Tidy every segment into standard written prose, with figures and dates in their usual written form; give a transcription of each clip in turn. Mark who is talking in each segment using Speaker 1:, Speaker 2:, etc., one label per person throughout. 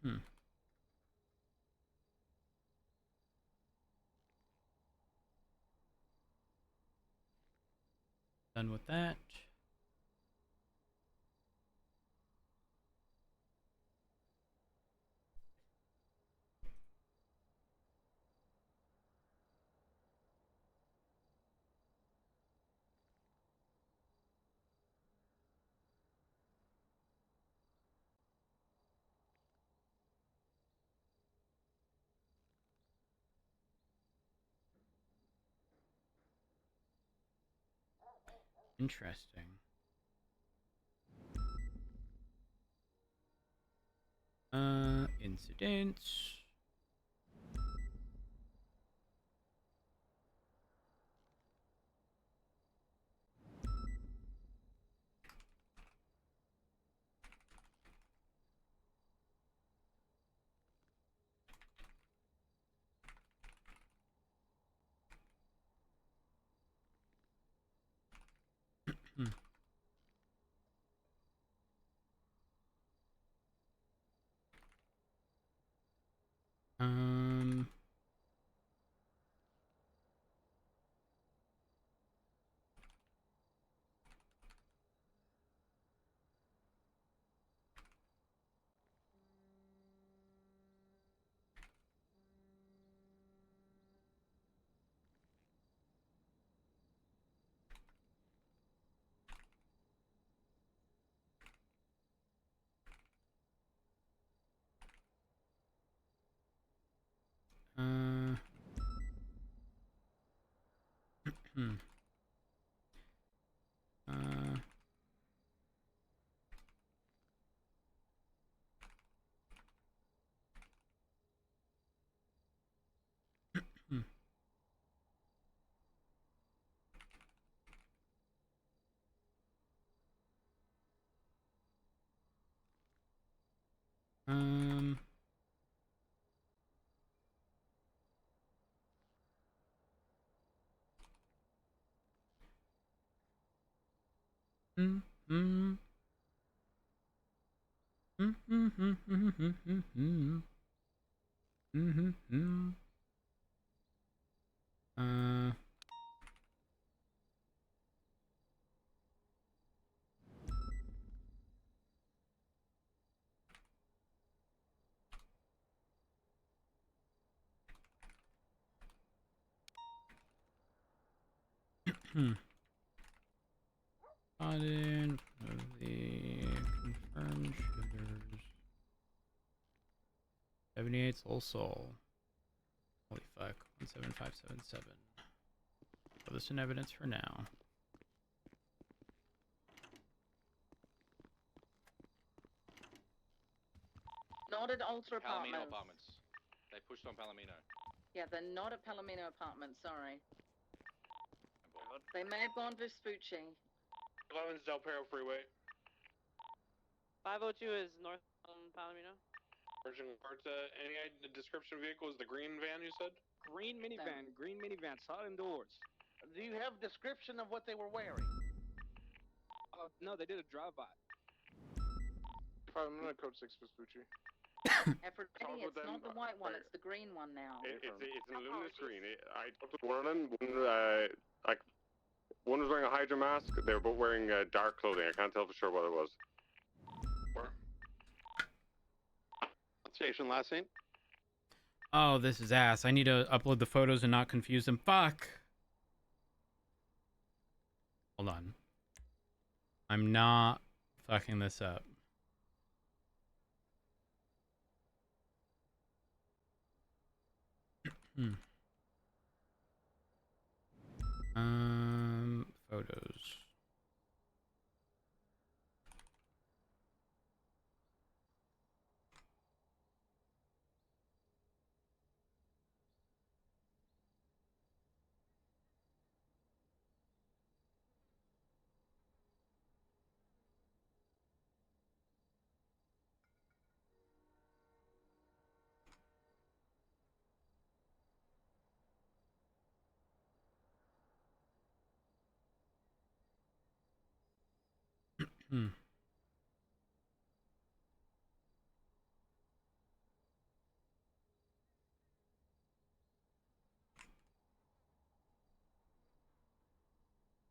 Speaker 1: Hmm. Done with that. Interesting. Incidents. Hmm. Um. Uh. Hmm. Uh. Hmm. Um. Hmm. Hmm. Hmm. Hmm. Hmm. Hmm. Hmm. Hmm. Hmm. Hmm. Uh. Hmm. Spotted of the confirmed shooters. 78 Soul. Holy fuck. 17577. Throw this in evidence for now.
Speaker 2: Not at Ultra
Speaker 3: Palomino
Speaker 2: Apartments.
Speaker 3: Apartments. They pushed on Palomino.
Speaker 2: Yeah, they're not at Palomino Apartments, sorry. They may have gone Vespucci.
Speaker 4: 11's Del Perro Freeway.
Speaker 5: 502 is north on Palomino.
Speaker 4: Virgin Parts, any description of vehicle is the green van you said?
Speaker 6: Green minivan, saw it indoors.
Speaker 7: Do you have description of what they were wearing?
Speaker 6: No, they did a drive-by.
Speaker 4: I'm not code 6 Vespucci.
Speaker 2: Aphrodite, it's not the white one, it's the green one now.
Speaker 4: It's an luminous green. I talked with one of them. One was wearing a Hydra mask. They were both wearing dark clothing. I can't tell for sure what it was. Where? Station last scene.
Speaker 1: Oh, this is ass. I need to upload the photos and not confuse them. Fuck. Hold on. I'm not fucking this up. Hmm. Photos. Hmm.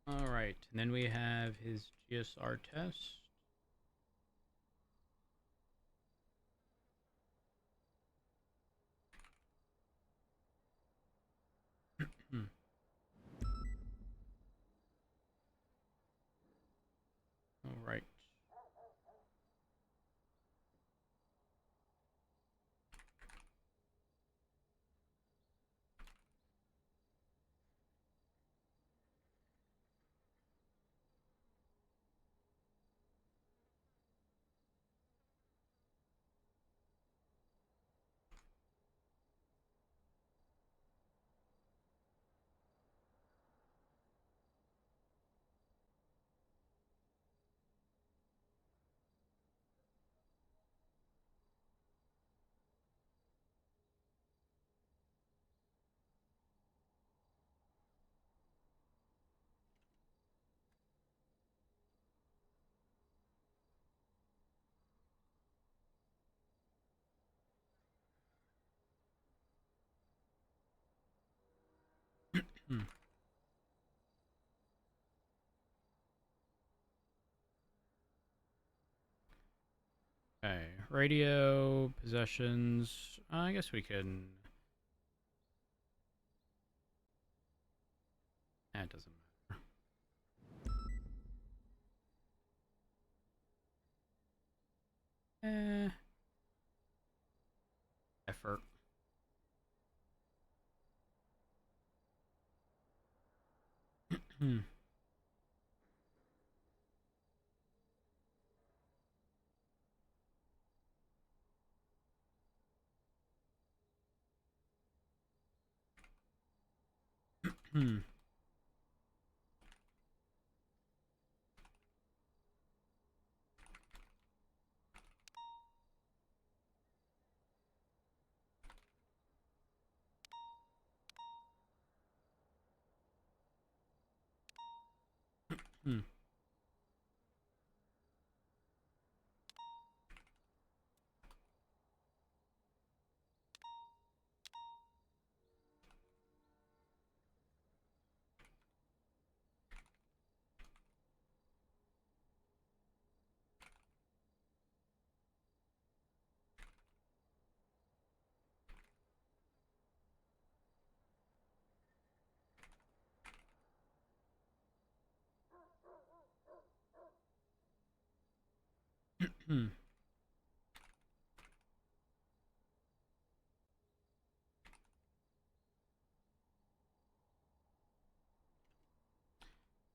Speaker 1: All right, and then we have his GSR test. All right. Okay, radio possessions. I guess we can. That doesn't matter. Effort.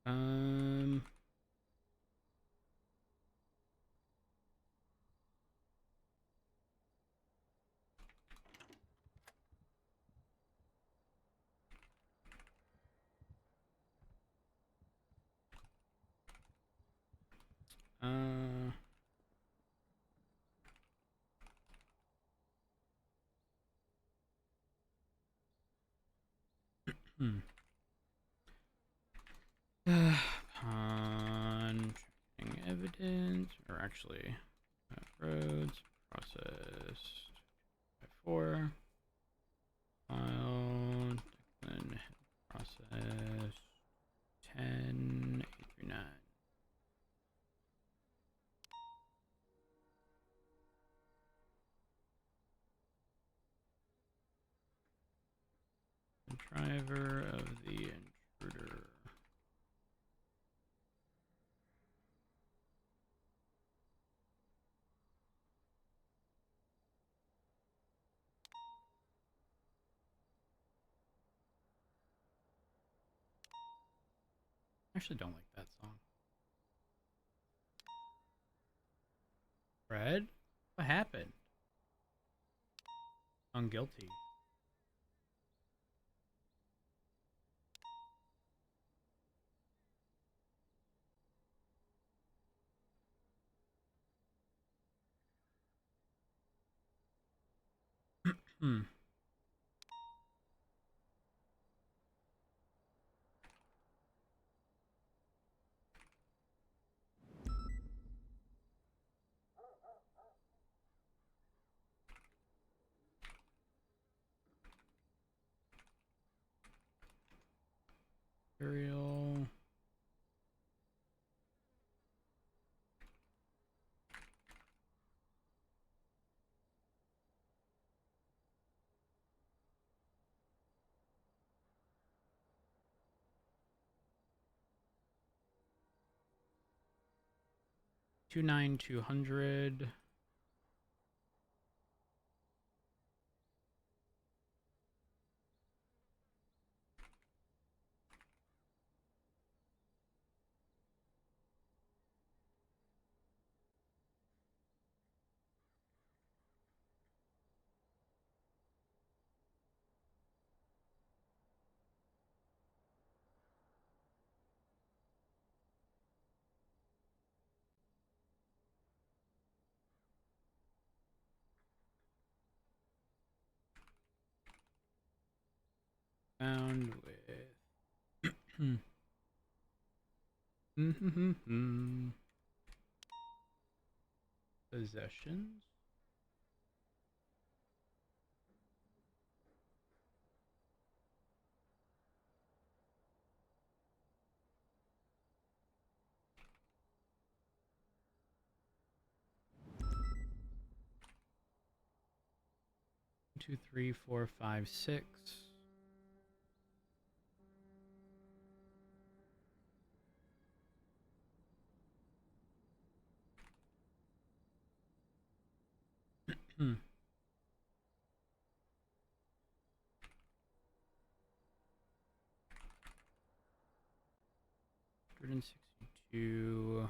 Speaker 1: um. Uh. Upon checking evidence, or actually, roads processed by 4. File, then process 10.839. The driver of the intruder. I actually don't like that song. Fred? What happened? I'm guilty. Hmm. Serial. 29200. Found with possessions. Two, three, four, five, six. Hmm. 162.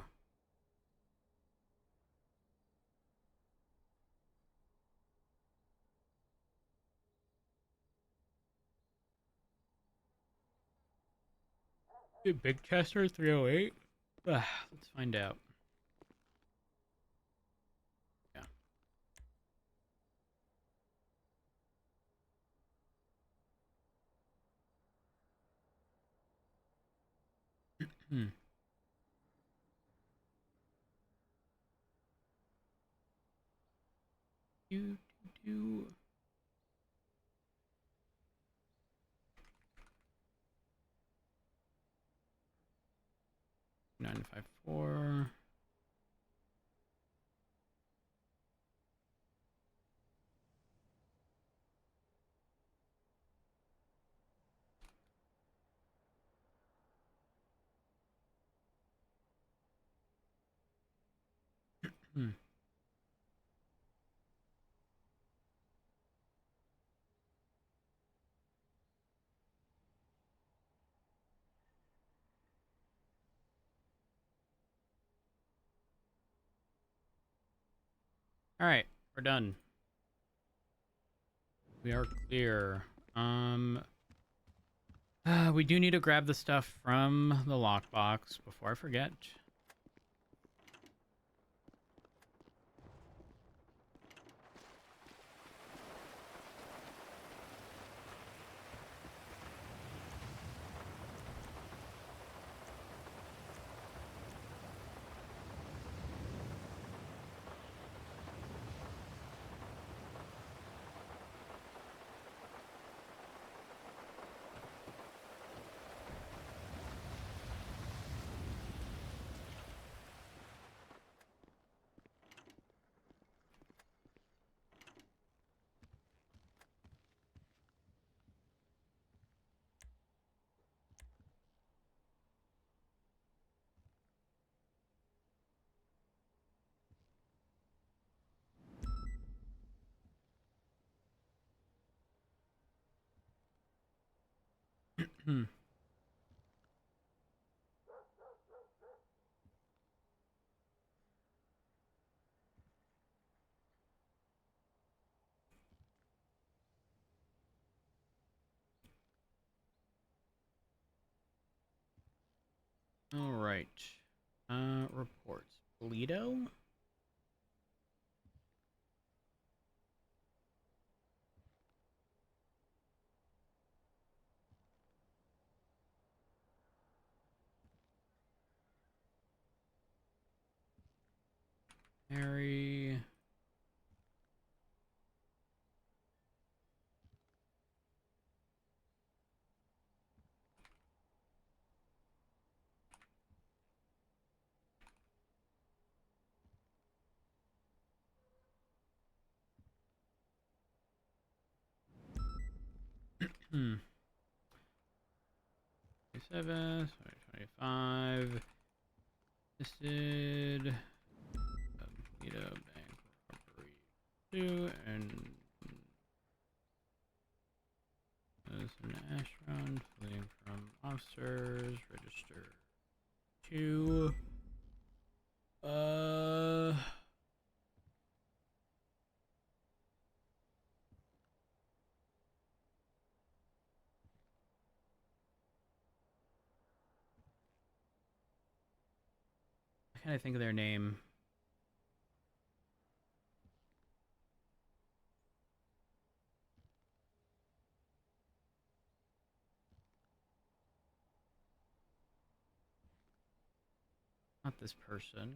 Speaker 1: Big Chester 308. Let's find out. Yeah. Hmm. Do. 954. Hmm. All right, we're done. We are clear. We do need to grab the stuff from the lockbox before I forget. Hmm. All right. Reports. Toledo? Mary. Hmm. 27, 25. Listed. to I kind of think of their name. Not this person.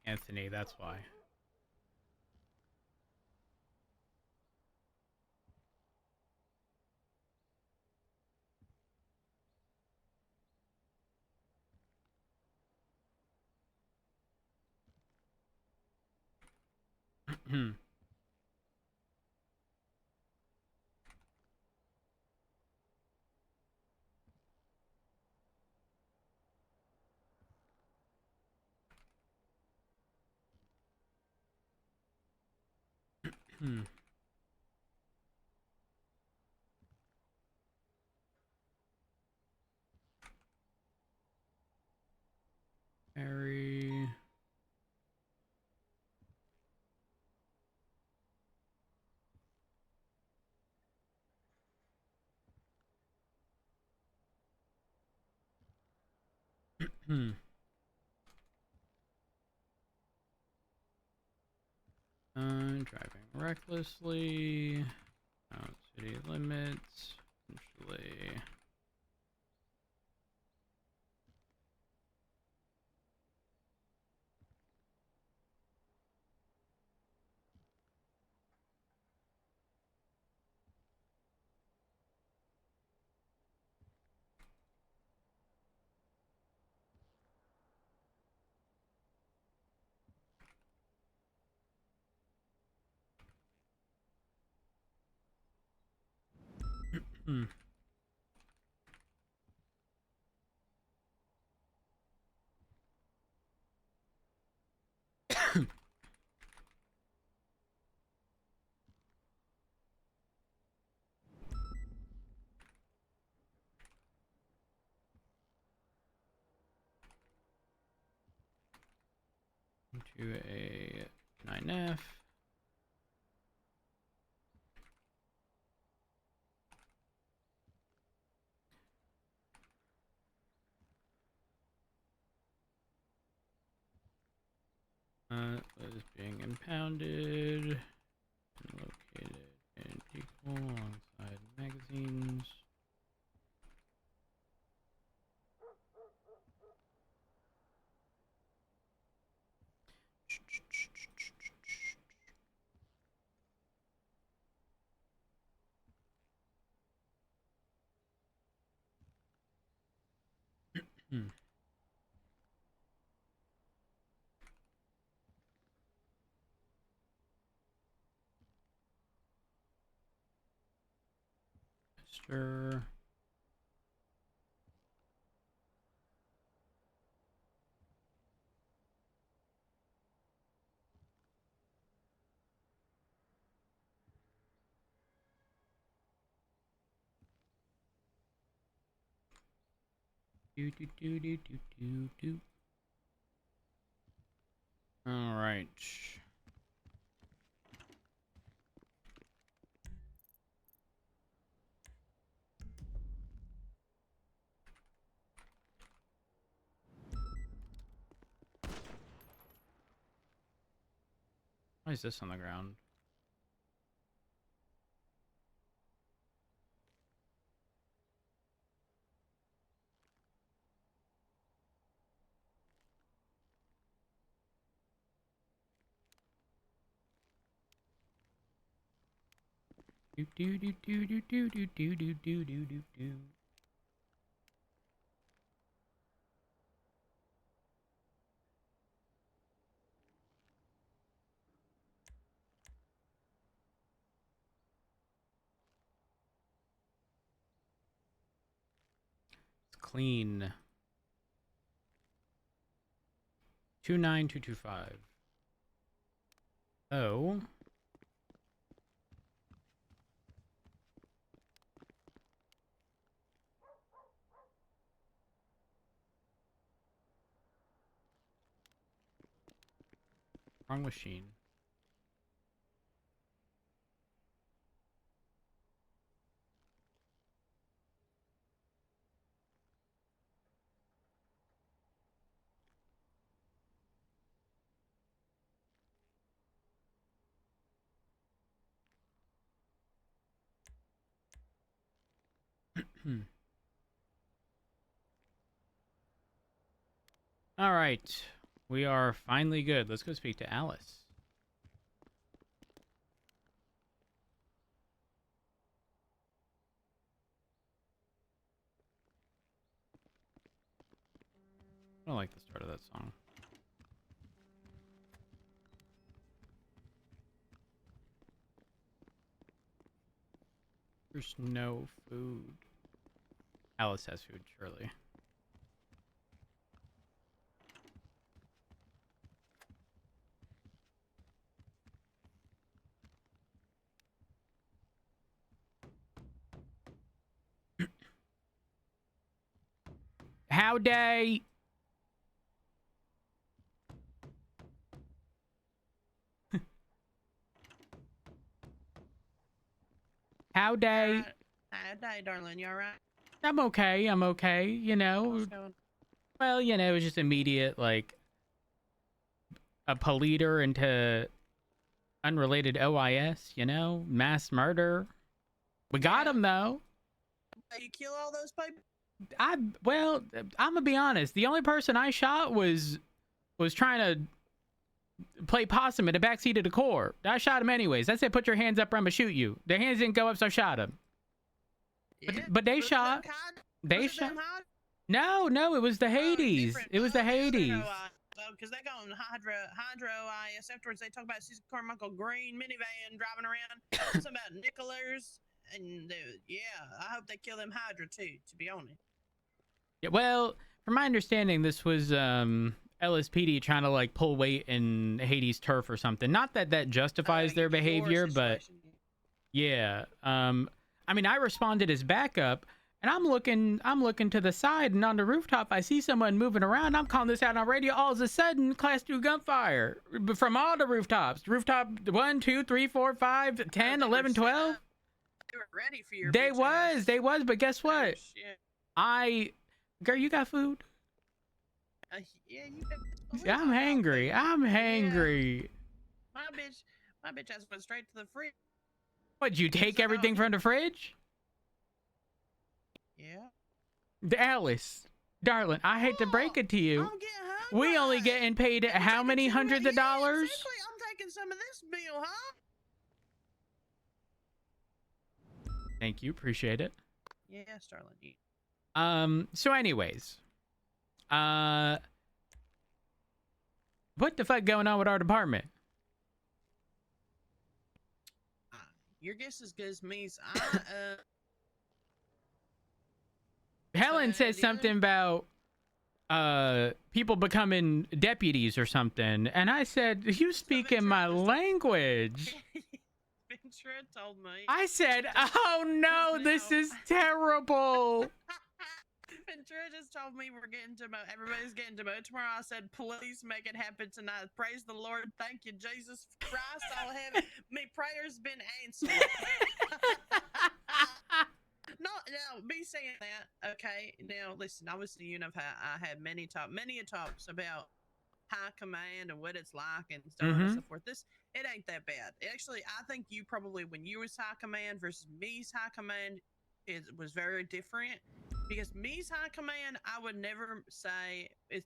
Speaker 1: Anthony, that's why. Harry. Driving recklessly. Out city limits. Potentially. Into a 9F. Is being impounded and located in equal alongside magazines. Sure. Do do do do do do do. All right. Why is this on the ground? Do do do do do do do do do do do do do. It's clean. 29225. Oh. Wrong machine. All right. We are finally good. Let's go speak to Alice. I don't like the start of that song. There's no food. Alice has food, surely. Howdy! Howdy!
Speaker 8: Howdy, darling. You alright?
Speaker 1: I'm okay. I'm okay. You know,
Speaker 8: What's going?
Speaker 1: well, you know, it was just immediate, like, a polluter into unrelated OIS, you know, mass murder. We got him, though.
Speaker 8: You kill all those people?
Speaker 1: Well, I'm gonna be honest. The only person I shot was trying to play possum in the backseat of the car. I shot him anyways. I said, put your hands up or I'm gonna shoot you. Their hands didn't go up, so I shot him.
Speaker 8: Yeah.
Speaker 1: But they
Speaker 8: Was it
Speaker 1: shot.
Speaker 8: them hide?
Speaker 1: They
Speaker 8: Was it
Speaker 1: shot.
Speaker 8: them hide?
Speaker 1: No, it was the Hades.
Speaker 8: Different.
Speaker 1: It was the Hades.
Speaker 8: Because they go on Hydro IS afterwards. They talk about Susan Carmichael green minivan driving around. Something about Nicolers. And yeah, I hope they kill them Hydra too, to be honest.
Speaker 1: Yeah, well, from my understanding, this was LSPD trying to like pull weight in Hades turf or something. Not that that justifies their
Speaker 8: Your
Speaker 1: behavior, but
Speaker 8: situation.
Speaker 1: yeah. I mean, I responded as backup, and I'm looking to the side, and on the rooftop, I see someone moving around. I'm calling this out on radio. All of a sudden, class 2 gunfire from all the rooftops. Rooftop 1, 2, 3, 4, 5, 10,
Speaker 8: They were
Speaker 1: 11,
Speaker 8: set
Speaker 1: 12.
Speaker 8: up. They were ready for your
Speaker 1: They
Speaker 8: bitch ass.
Speaker 1: was, but guess
Speaker 8: Oh,
Speaker 1: what?
Speaker 8: shit.
Speaker 1: Girl, you got food?
Speaker 8: Yeah, you got.
Speaker 1: I'm hangry. I'm hangry.
Speaker 8: My bitch ass went straight to the fridge.
Speaker 1: What'd you take
Speaker 8: So-
Speaker 1: everything from the fridge?
Speaker 8: Yeah.
Speaker 1: Alice, darling, I hate to break it to you.
Speaker 8: I'm getting hungry.
Speaker 1: We only getting paid
Speaker 8: I'm
Speaker 1: how
Speaker 8: taking
Speaker 1: many
Speaker 8: some
Speaker 1: hundreds of
Speaker 8: yeah,
Speaker 1: dollars?
Speaker 8: Exactly. I'm taking some of this bill, huh?
Speaker 1: Thank you, appreciate it.
Speaker 8: Yeah, Starlin.
Speaker 1: So anyways, what the fuck going on with our department?
Speaker 8: Your guess is as good as me's.
Speaker 1: Helen said
Speaker 8: the
Speaker 1: something about people becoming deputies or something, and I said, you speak in my language.
Speaker 8: Ventura told me.
Speaker 1: I said, oh no, this is terrible.
Speaker 8: Ventura just told me we're getting to everybody's getting to tomorrow. I said, please make it happen tonight. Praise the Lord. Thank you, Jesus Christ. I'll have me prayers been answered. No, me saying that, okay. Now listen, obviously you know I had many talks about high command and what it's like and so on and so forth. It ain't that bad. Actually, I think you probably when you was high command versus me's high command was very different. Because me's high command, I would never say it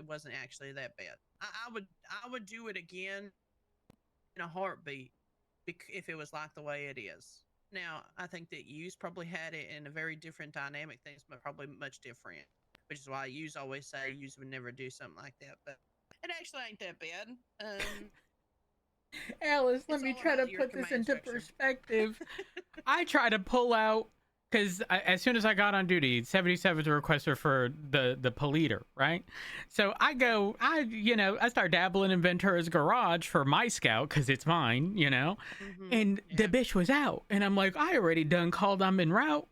Speaker 8: wasn't actually that bad. I would do it again in a heartbeat if it was like the way it is. Now, I think that yous probably had it in a very different dynamic things, but probably much different. Which is why yous always say yous would never do something like that. But it actually ain't that bad.
Speaker 1: Alice, let
Speaker 8: It's
Speaker 1: me
Speaker 8: all
Speaker 1: try to
Speaker 8: about your
Speaker 1: put this
Speaker 8: command
Speaker 1: into
Speaker 8: structure.
Speaker 1: perspective. I try to pull out because as soon as I got on duty, 77's a requester for the politer, right? So I start dabbling in Ventura's garage for my scout because it's mine, and the bitch was out, and I'm like, I already done called I'm en route.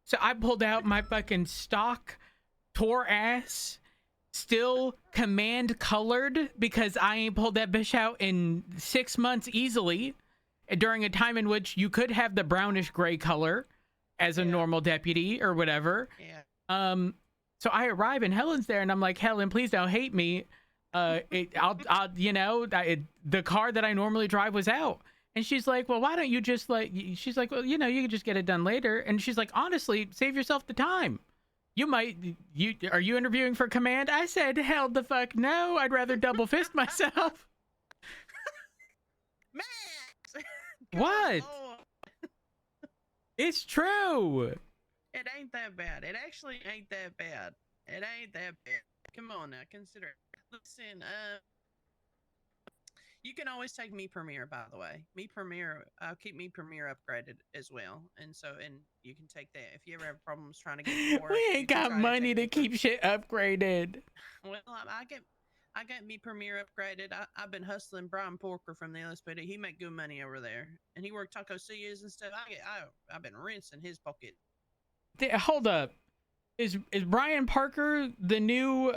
Speaker 1: So I pulled out my fucking stock Tor ass, still command colored, because I ain't pulled that bitch out in 6 months easily, during a time in which you could have the brownish gray color as a normal deputy or whatever. So I arrive and Helen's there, and I'm like, Helen, please don't hate me. The car that I normally drive was out. And she's like, well, why don't you just she's like, well, you can just get it done later. And she's like, honestly, save yourself the time. Are you interviewing for command? I said, hell the fuck no. I'd rather double fist myself.
Speaker 8: Max!
Speaker 1: What?
Speaker 8: Lord.
Speaker 1: It's true.
Speaker 8: It ain't that bad. It actually ain't that bad. It ain't that bad. Come on now, consider it. Listen, you can always take Me Premiere, by the way. Me Premiere, I'll keep Me Premiere upgraded as well. And you can take that. If you ever have problems trying to get more,
Speaker 1: we ain't got money to keep shit upgraded.
Speaker 8: Well, I get Me Premiere upgraded. I've been hustling Brian Porker from the LSPD. He make good money over there, and he worked Taco Cias and stuff. I've been rinsing his pocket.
Speaker 1: Hold up, is Brian Parker the new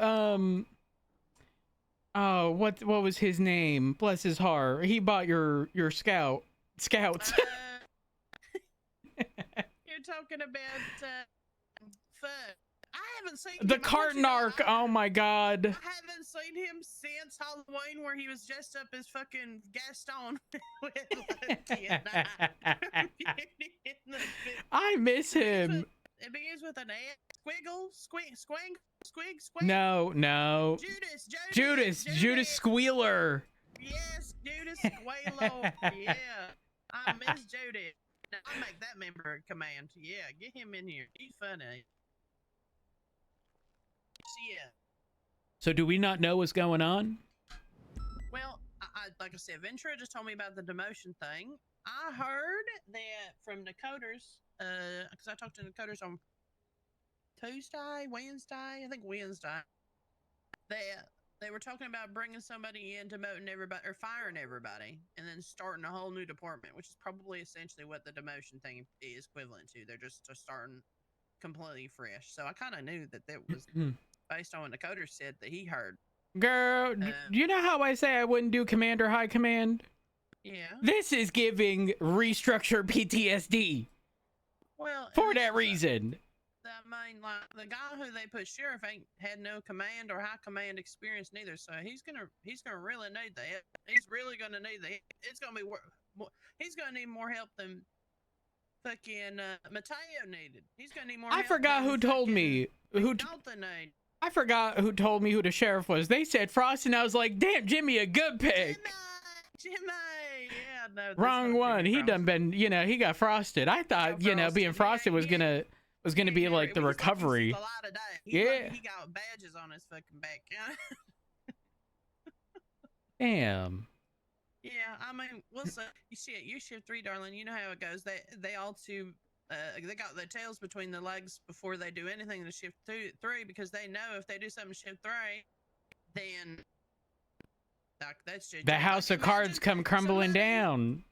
Speaker 1: what was his name? Bless his heart. He bought your scouts.
Speaker 8: You're talking about fuck. I haven't seen
Speaker 1: the carton arc. Oh my god.
Speaker 8: I haven't seen him since Halloween, where he was dressed up as fucking Gaston.
Speaker 1: I miss him.
Speaker 8: It begins with an A. Squiggle, squig.
Speaker 1: No. Judas Squealer.
Speaker 8: Yes, Judas Squalo. Yeah, I miss Judas. Now, I'll make that member of command. Yeah, get him in here. He's funny. Yeah.
Speaker 1: So do we not know what's going on?
Speaker 8: Well, like I said, Ventura just told me about the demotion thing. I heard that from Decoders, because I talked to Decoders on Wednesday, that they were talking about bringing somebody in, demoting everybody, or firing everybody, and then starting a whole new department, which is probably essentially what the demotion thing is equivalent to. They're just starting completely fresh. So I kind of knew that was based on what Dakota said that he heard.
Speaker 1: Girl, you know how I say I wouldn't do command or high command?
Speaker 8: Yeah.
Speaker 1: This is giving restructure PTSD.
Speaker 8: Well,
Speaker 1: for that reason.
Speaker 8: I mean, like, the guy who they put sheriff had no command or high command experience neither, so he's gonna really need that. He's really gonna need that. It's gonna be he's gonna need more help than fucking Mateo needed. He's gonna need more.
Speaker 1: I forgot who told me I forgot who told me who the sheriff was. They said Frost, and I was like, damn, Jimmy, a good pick.
Speaker 8: Jimmy. Yeah, no.
Speaker 1: Wrong one. He done been, he got frosted. I thought, being frosted was gonna be like the recovery. Yeah.
Speaker 8: He got badges on his fucking back.
Speaker 1: Damn.
Speaker 8: Yeah, I mean, we'll see. You shift 3, darling. You know how it goes. They all two, they got their tails between their legs before they do anything to shift 3 because they know if they do something to shift 3, then that's just
Speaker 1: the house of cards come crumbling down.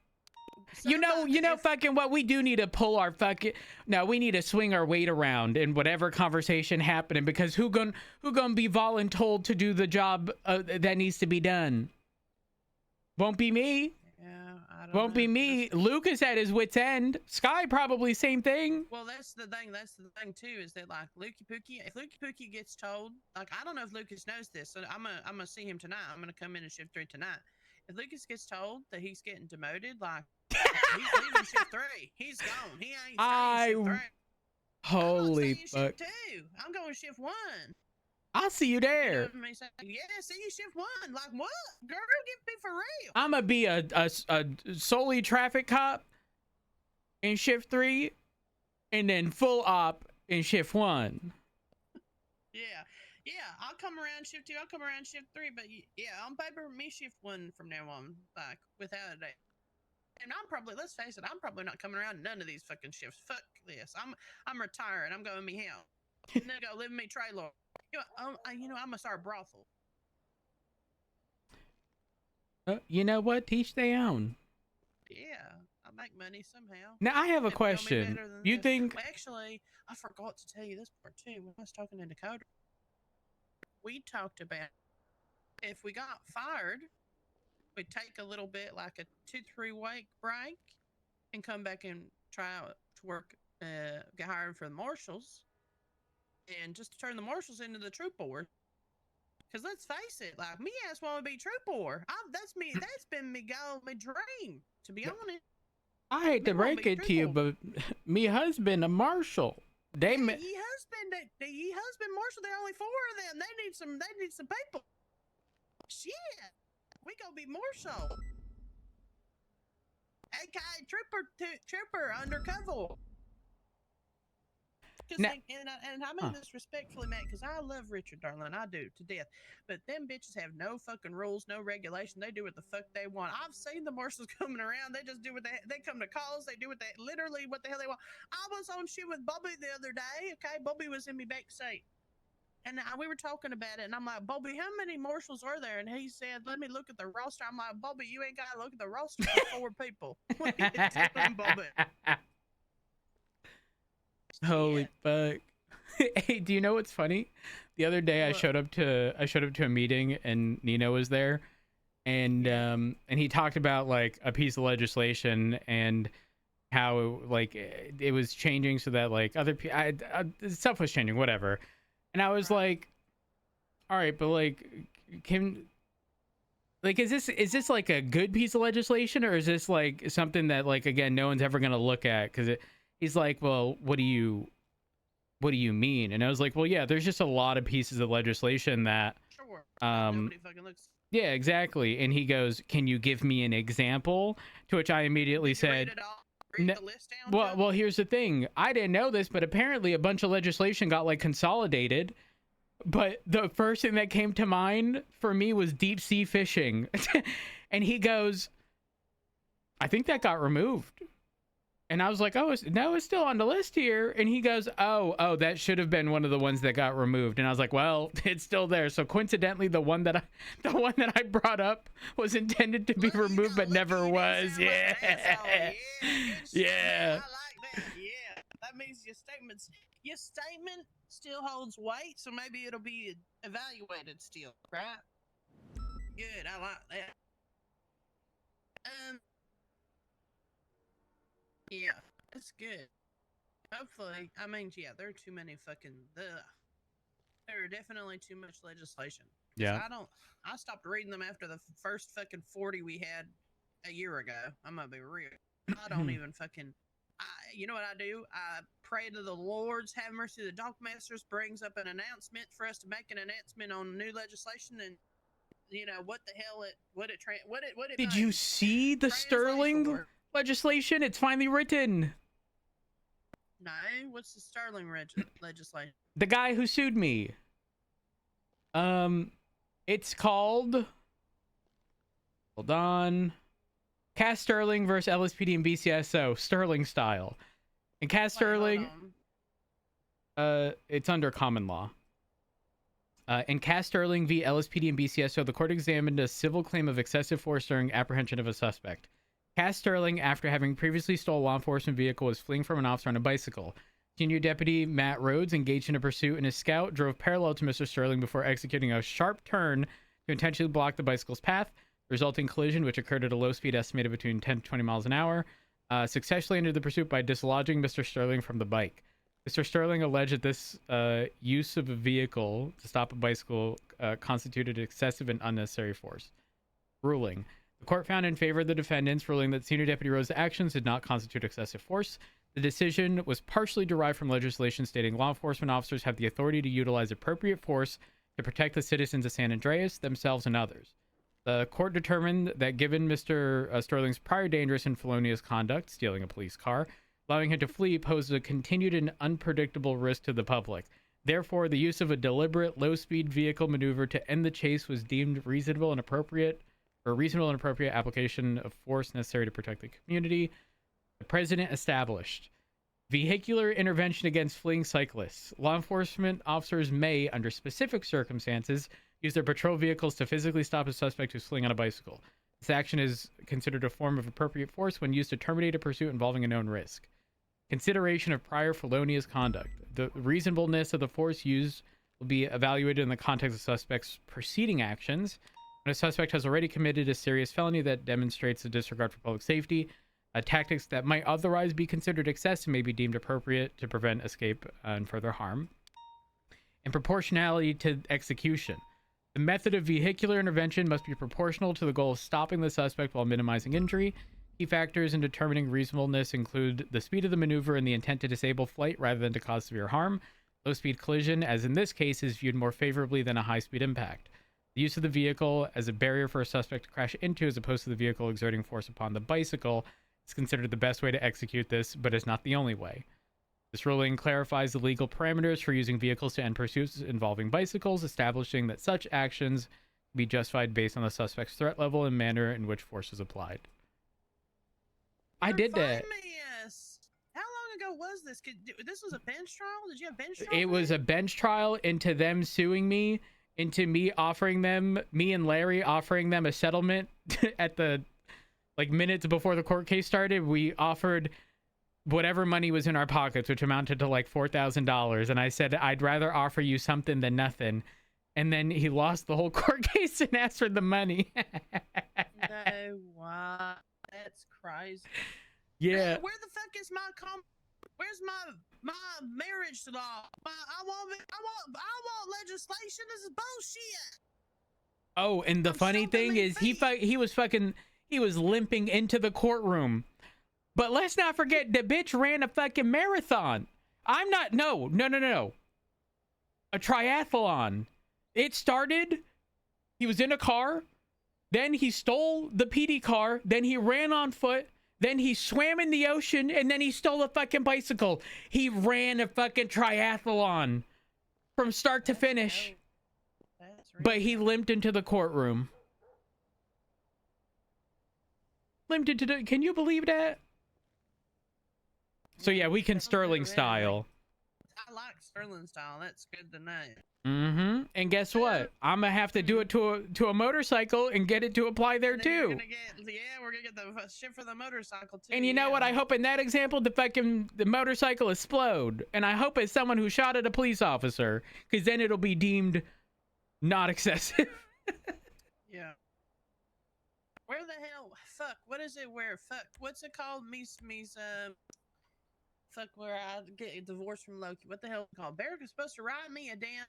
Speaker 1: You know, fucking what we do need to pull our fucking. No, we need to swing our weight around in whatever conversation happening, because who gonna be voluntold to do the job that needs to be done? Won't be me.
Speaker 8: Yeah, I don't
Speaker 1: Won't be me. Lucas at his wit's end. Sky probably same thing.
Speaker 8: Well, that's the thing. That's the thing too, is that like if Lukey Pookie gets told, like, I don't know if Lucas knows this, so I'm gonna see him tonight. I'm gonna come in and shift 3 tonight. If Lucas gets told that he's getting demoted, like, he's leaving shift 3. He's gone. He ain't staying shift 3.
Speaker 1: Holy fuck!
Speaker 8: Shift 2. I'm going shift 1.
Speaker 1: I'll see you there.
Speaker 8: Yeah, see you shift 1. Like, what? Girl, get me for real.
Speaker 1: I'm gonna be a solely traffic cop in shift 3, and then full op in shift 1.
Speaker 8: Yeah, I'll come around shift 2. I'll come around shift 3. But yeah, on paper, me shift 1 from now on, like, without a doubt. And I'm probably, let's face it, I'm probably not coming around none of these fucking shifts. Fuck this. I'm retiring. I'm going to me house. And then go live in me trailer. I'm gonna start a brothel.
Speaker 1: You know what? Teach their own.
Speaker 8: Yeah, I make money somehow.
Speaker 1: Now I have a
Speaker 8: It'd feel me
Speaker 1: question.
Speaker 8: better than
Speaker 1: You
Speaker 8: this.
Speaker 1: think?
Speaker 8: Well, actually, I forgot to tell you this part too. When I was talking to Dakota, we talked about if we got fired, we'd take a little bit, like a 2-3 week break, and come back and try out to work, get hired for the marshals, and just to turn the marshals into the troop board. Because let's face it, like me, I just want to be troop board. That's me. That's been me goal, my dream. To be honest.
Speaker 1: I hate to break it to you, but me husband a marshal. They
Speaker 8: Ye husband marshal. There are only 4 of them. They need some people. Shit, we gonna be marshal. AKA trooper undercover.
Speaker 1: Now,
Speaker 8: And I mean this respectfully, Matt, because I love Richard, darling, I do to death. But them bitches have no fucking rules, no regulation. They do what the fuck they want. I've seen the marshals coming around. They just do what they come to calls. They do literally what the hell they want. I was on shit with Bobby the other day. Okay, Bobby was in me back seat, and we were talking about it. And I'm like, Bobby, how many marshals are there? And he said, let me look at the roster. I'm like, Bobby, you ain't gotta look at the roster. There's 4 people. What are you doing, Bobby?
Speaker 1: Holy fuck. Hey, do you know what's funny? The other day I showed up to a meeting and Nino was there, and he talked about like a piece of legislation and how it was changing so that like other stuff was changing, whatever. And I was like, all right, but like is this like a good piece of legislation, or is this like something that like again no one's ever gonna look at? Because he's like, well, what do you mean? And I was like, well, yeah, there's just a lot of pieces of legislation that
Speaker 8: Nobody fucking looks.
Speaker 1: yeah, exactly. And he goes, can you give me an example? To which I immediately said,
Speaker 8: read the list down,
Speaker 1: well, here's the thing. I didn't know this, but apparently a bunch of legislation got like consolidated. But the first thing that came to mind for me was deep sea fishing. And he goes, I think that got removed. And I was like, oh, no, it's still on the list here. And he goes, oh, that should have been one of the ones that got removed. And I was like, well, it's still there. So coincidentally, the one that I brought up was intended to be removed, but never was. Yeah. Yeah.
Speaker 8: I like that. Yeah. That means your statement still holds weight. So maybe it'll be evaluated still, right? Good. I like that. Yeah, that's good. Hopefully, I mean, yeah, there are too many fucking. There are definitely too much legislation.
Speaker 1: Yeah.
Speaker 8: I stopped reading them after the first fucking 40 we had a year ago. I'm gonna be real. I don't even fucking. You know what I do? I pray to the Lord's have mercy. The Dockmasters brings up an announcement for us to make an announcement on new legislation, and you know what the hell it.
Speaker 1: Did you see the Sterling legislation? It's finally written.
Speaker 8: No, what's the Sterling legislation?
Speaker 1: The guy who sued me. It's called. Hold on. Cass Sterling versus LSPD and BCSO, Sterling style. And Cass Sterling. It's under common law. In Cass Sterling v. LSPD and BCSO, the court examined a civil claim of excessive force during apprehension of a suspect. Cass Sterling, after having previously stolen a law enforcement vehicle, was fleeing from an officer on a bicycle. Senior Deputy Matt Rhodes engaged in a pursuit, and his scout drove parallel to Mr. Sterling before executing a sharp turn to intentionally block the bicycle's path, resulting collision, which occurred at a low speed estimated between 10 to 20 miles an hour, successfully ended the pursuit by dislodging Mr. Sterling from the bike. Mr. Sterling alleged that this use of a vehicle to stop a bicycle constituted excessive and unnecessary force. Ruling. The court found in favor of the defendants, ruling that Senior Deputy Rose's actions did not constitute excessive force. The decision was partially derived from legislation stating law enforcement officers have the authority to utilize appropriate force to protect the citizens of San Andreas, themselves, and others. The court determined that given Mr. Sterling's prior dangerous and felonious conduct, stealing a police car, allowing him to flee posed a continued and unpredictable risk to the public. Therefore, the use of a deliberate low-speed vehicle maneuver to end the chase was deemed reasonable and appropriate for a reasonable and appropriate application of force necessary to protect the community. The president established vehicular intervention against fleeing cyclists. Law enforcement officers may, under specific circumstances, use their patrol vehicles to physically stop a suspect who's fleeing on a bicycle. This action is considered a form of appropriate force when used to terminate a pursuit involving a known risk. Consideration of prior felonious conduct. The reasonableness of the force used will be evaluated in the context of suspect's preceding actions. When a suspect has already committed a serious felony that demonstrates a disregard for public safety, tactics that might otherwise be considered excessive may be deemed appropriate to prevent escape and further harm. And proportionality to execution. The method of vehicular intervention must be proportional to the goal of stopping the suspect while minimizing injury. Key factors in determining reasonableness include the speed of the maneuver and the intent to disable flight rather than to cause severe harm. Low-speed collision, as in this case, is viewed more favorably than a high-speed impact. The use of the vehicle as a barrier for a suspect to crash into, as opposed to the vehicle exerting force upon the bicycle, is considered the best way to execute this, but is not the only way. This ruling clarifies the legal parameters for using vehicles to end pursuits involving bicycles, establishing that such actions can be justified based on the suspect's threat level and manner in which force is applied. I did that.
Speaker 8: How long ago was this? This was a bench trial? Did you have bench trial?
Speaker 1: It was a bench trial into them suing me, into me and Larry offering them a settlement at the minutes before the court case started. We offered whatever money was in our pockets, which amounted to like $4,000. And I said, I'd rather offer you something than nothing. And then he lost the whole court case and asked for the money.
Speaker 8: No, wow. That's crazy.
Speaker 1: Yeah.
Speaker 8: Where the fuck is where's my marriage law? I want legislation. This is bullshit.
Speaker 1: Oh, and the funny thing is he was limping into the courtroom. But let's not forget the bitch ran a fucking marathon. No. A triathlon. It started, he was in a car, then he stole the PD car, then he ran on foot, then he swam in the ocean, and then he stole a fucking bicycle. He ran a fucking triathlon from start to finish. But he limped into the courtroom. Can you believe that? So yeah, we can Sterling style.
Speaker 8: I like Sterling style. That's good to know.
Speaker 1: Mm-hmm. And guess what? I'm gonna have to do it to a motorcycle and get it to apply there too.
Speaker 8: We're gonna get the shit for the motorcycle too.
Speaker 1: And you know what? I hope in that example the motorcycle explode. And I hope it's someone who shot at a police officer, because then it'll be deemed not excessive.
Speaker 8: Yeah. Where the hell? Fuck. What is it? What's it called? Fuck. Where I get divorced from Loki. What the hell is it called? Barrick is supposed to write me a damn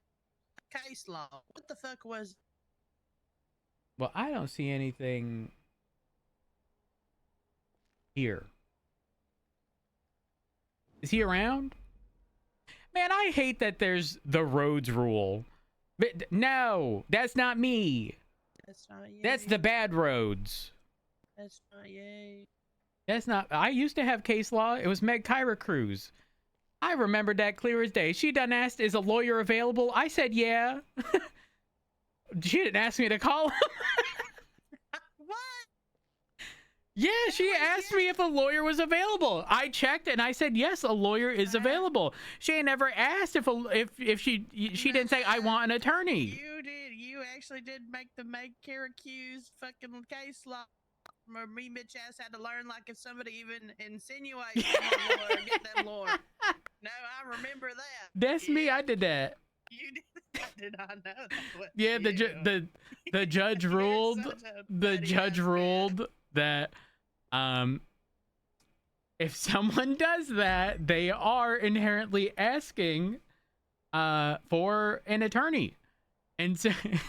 Speaker 8: case law. What the fuck was?
Speaker 1: Well, I don't see anything here. Is he around? Man, I hate that there's the roads rule. But no, that's not me.
Speaker 8: That's not you.
Speaker 1: That's the bad roads.
Speaker 8: That's not you.
Speaker 1: That's not. I used to have case law. It was Meg Kyra Cruz. I remember that clear as day. She done asked, is a lawyer available? I said, yeah. She didn't ask me to call him.
Speaker 8: What?
Speaker 1: Yeah, she asked me if a lawyer was available. I checked and I said, yes, a lawyer is available. She ain't never asked if she didn't say, I want an attorney.
Speaker 8: You did. You actually did make the Meg Kyra fucking case law. Me, bitch ass had to learn, like, if somebody even insinuates lawyer, get that lawyer. No, I remember that.
Speaker 1: That's me. I did that.
Speaker 8: You did. I did not know that.
Speaker 1: Yeah, the judge ruled. The judge ruled that if someone does that, they are inherently asking for an attorney. And so I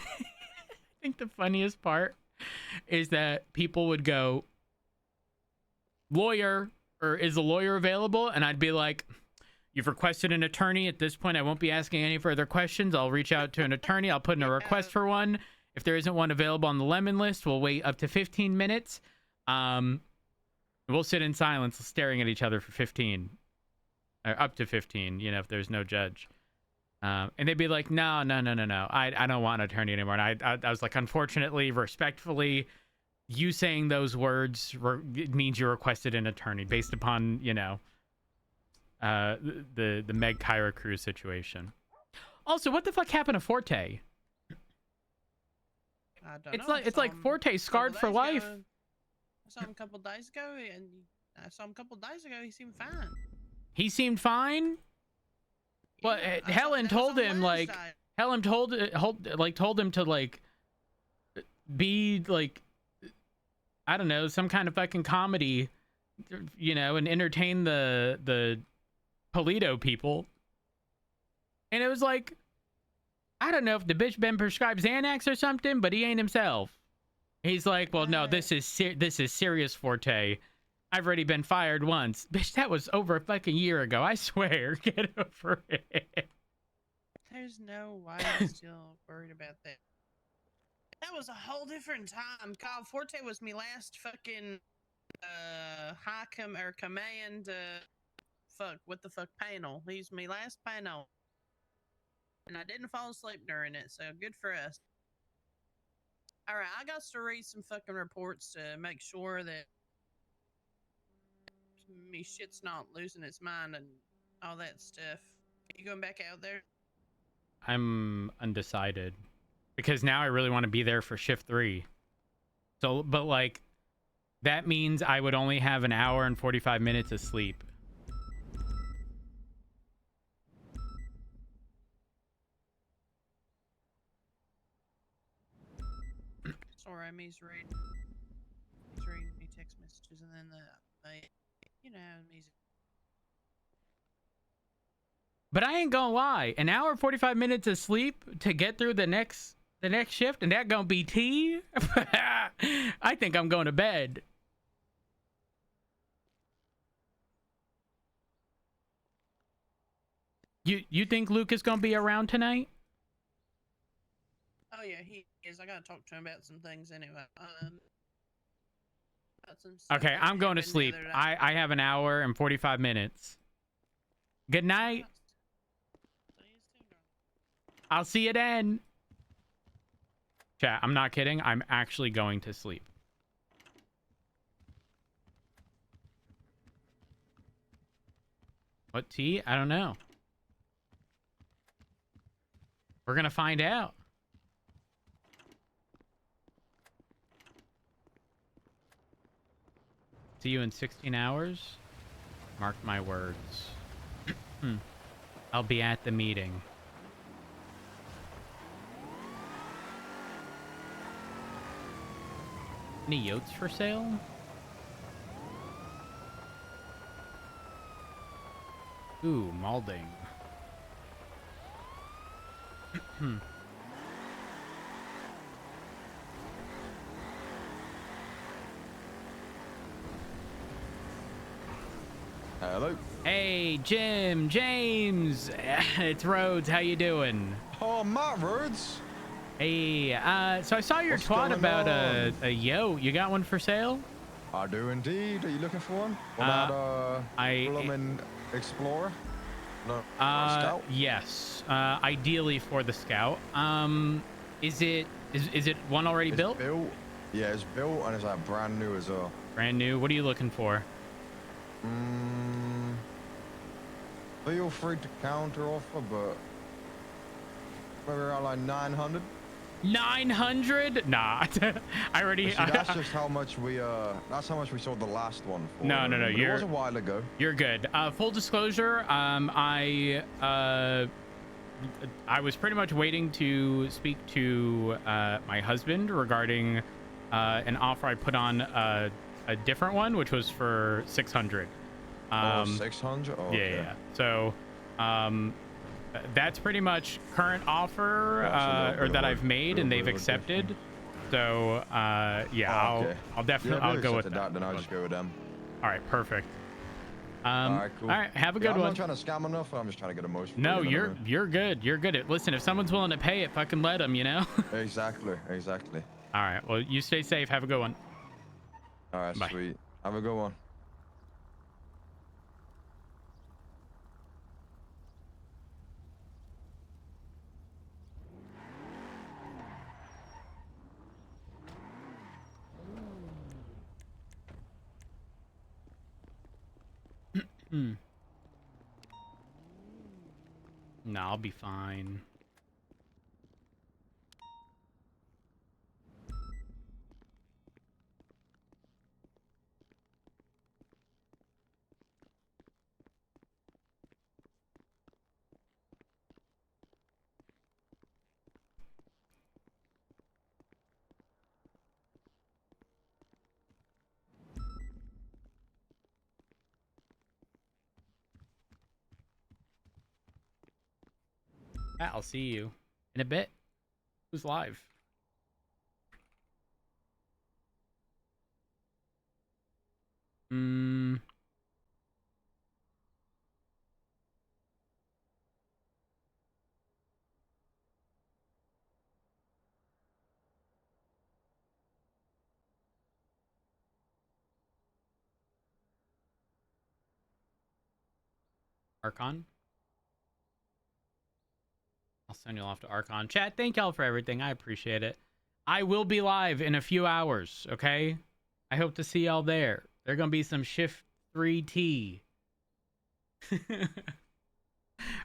Speaker 1: think the funniest part is that people would go, lawyer, or is a lawyer available? And I'd be like, you've requested an attorney. At this point, I won't be asking any further questions. I'll reach out to an attorney. I'll put in a request for one. If there isn't one available on the lemon list, we'll wait up to 15 minutes. We'll sit in silence staring at each other for 15, or up to 15, if there's no judge. And they'd be like, no. I don't want an attorney anymore. And I was like, unfortunately, respectfully, you saying those words it means you requested an attorney based upon, you know, the Meg Kyra Cruz situation. Also, what the fuck happened to Forte?
Speaker 8: I don't
Speaker 1: It's
Speaker 8: know.
Speaker 1: like Forte scarred for life.
Speaker 8: I saw him a couple days ago, he seemed fine.
Speaker 1: He seemed fine. Well,
Speaker 8: Yeah,
Speaker 1: Helen
Speaker 8: that was
Speaker 1: told
Speaker 8: on
Speaker 1: him like
Speaker 8: Wednesday.
Speaker 1: Helen told him to like be like, I don't know, some kind of fucking comedy, you know, and entertain the Polito people. And it was like, I don't know if the bitch been prescribed Xanax or something, but he ain't himself. He's like, well, no, this is serious, Forte. I've already been fired once. Bitch, that was over a fucking year ago. I swear. Get over it.
Speaker 8: There's no way I'm still worried about that. That was a whole different time. Kyle Forte was me last fucking command panel. He's me last panel. And I didn't fall asleep during it, so good for us. Alright, I got to read some fucking reports to make sure that me shit's not losing its mind and all that stuff. Are you going back out there?
Speaker 1: I'm undecided because now I really want to be there for shift 3. So, but like, that means I would only have an hour and 45 minutes of sleep.
Speaker 8: Sorry, he's reading me text messages and then you know, music.
Speaker 1: But I ain't gonna lie, an hour and 45 minutes of sleep to get through the next shift, and that gonna be tea? I think I'm going to bed. You think Luke is gonna be around tonight?
Speaker 8: Oh yeah, he is. I gotta talk to him about some things anyway. About some stuff
Speaker 1: Okay,
Speaker 8: that
Speaker 1: I'm going to
Speaker 8: happened the
Speaker 1: sleep.
Speaker 8: other day.
Speaker 1: I have an hour and 45 minutes. Good night. I'll see you then. Chat, I'm not kidding. I'm actually going to sleep. What tea? I don't know. We're gonna find out. See you in 16 hours. Mark my words. I'll be at the meeting. Any yotes for sale? Ooh, Malding.
Speaker 9: Hello.
Speaker 1: Hey, Jim, James. It's Rhodes. How you doing?
Speaker 9: Oh, Matt Rhodes.
Speaker 1: Hey, so I saw your
Speaker 9: What's
Speaker 1: twat
Speaker 9: going
Speaker 1: about
Speaker 9: on?
Speaker 1: a yo. You got one for sale?
Speaker 9: I do indeed. Are you looking for one? What about Bloomin' Explorer? No, Scout?
Speaker 1: Yes. Ideally for the Scout. Is it one already
Speaker 9: It's
Speaker 1: built?
Speaker 9: Yeah, it's built and it's like brand new as well.
Speaker 1: Brand new. What are you looking for?
Speaker 9: Feel free to counter offer, but maybe around like 900.
Speaker 1: 900? Nah. I already.
Speaker 9: See, that's just how much we that's how much we sold the last one for.
Speaker 1: No.
Speaker 9: But it was a while ago.
Speaker 1: You're good. Full disclosure, I was pretty much waiting to speak to my husband regarding an offer I put on a different one, which was for 600.
Speaker 9: 600? Oh, okay.
Speaker 1: Yeah. So, that's pretty much current offer or that I've made, and they've accepted. So, yeah,
Speaker 9: okay.
Speaker 1: I'll definitely
Speaker 9: I'll
Speaker 1: go with
Speaker 9: that. Then I'll just go with them.
Speaker 1: All right, perfect.
Speaker 9: All right, cool.
Speaker 1: All right, have a good
Speaker 9: I'm
Speaker 1: one.
Speaker 9: not trying to scam enough. I'm just trying to get a most.
Speaker 1: No, you're good. You're good. Listen, if someone's willing to pay it, fucking let them. You know.
Speaker 9: Exactly.
Speaker 1: All right. Well, you stay safe. Have a good one.
Speaker 9: All right,
Speaker 1: Bye.
Speaker 9: sweet. Have a good one.
Speaker 1: No, I'll be fine. I'll see you in a bit. Who's live? Archon? I'll send you off to Archon. Chat, thank y'all for everything. I appreciate it. I will be live in a few hours, okay? I hope to see y'all there. There's going to be some Shift 3T. All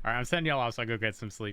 Speaker 1: right, I'm sending y'all off so I go get some sleep.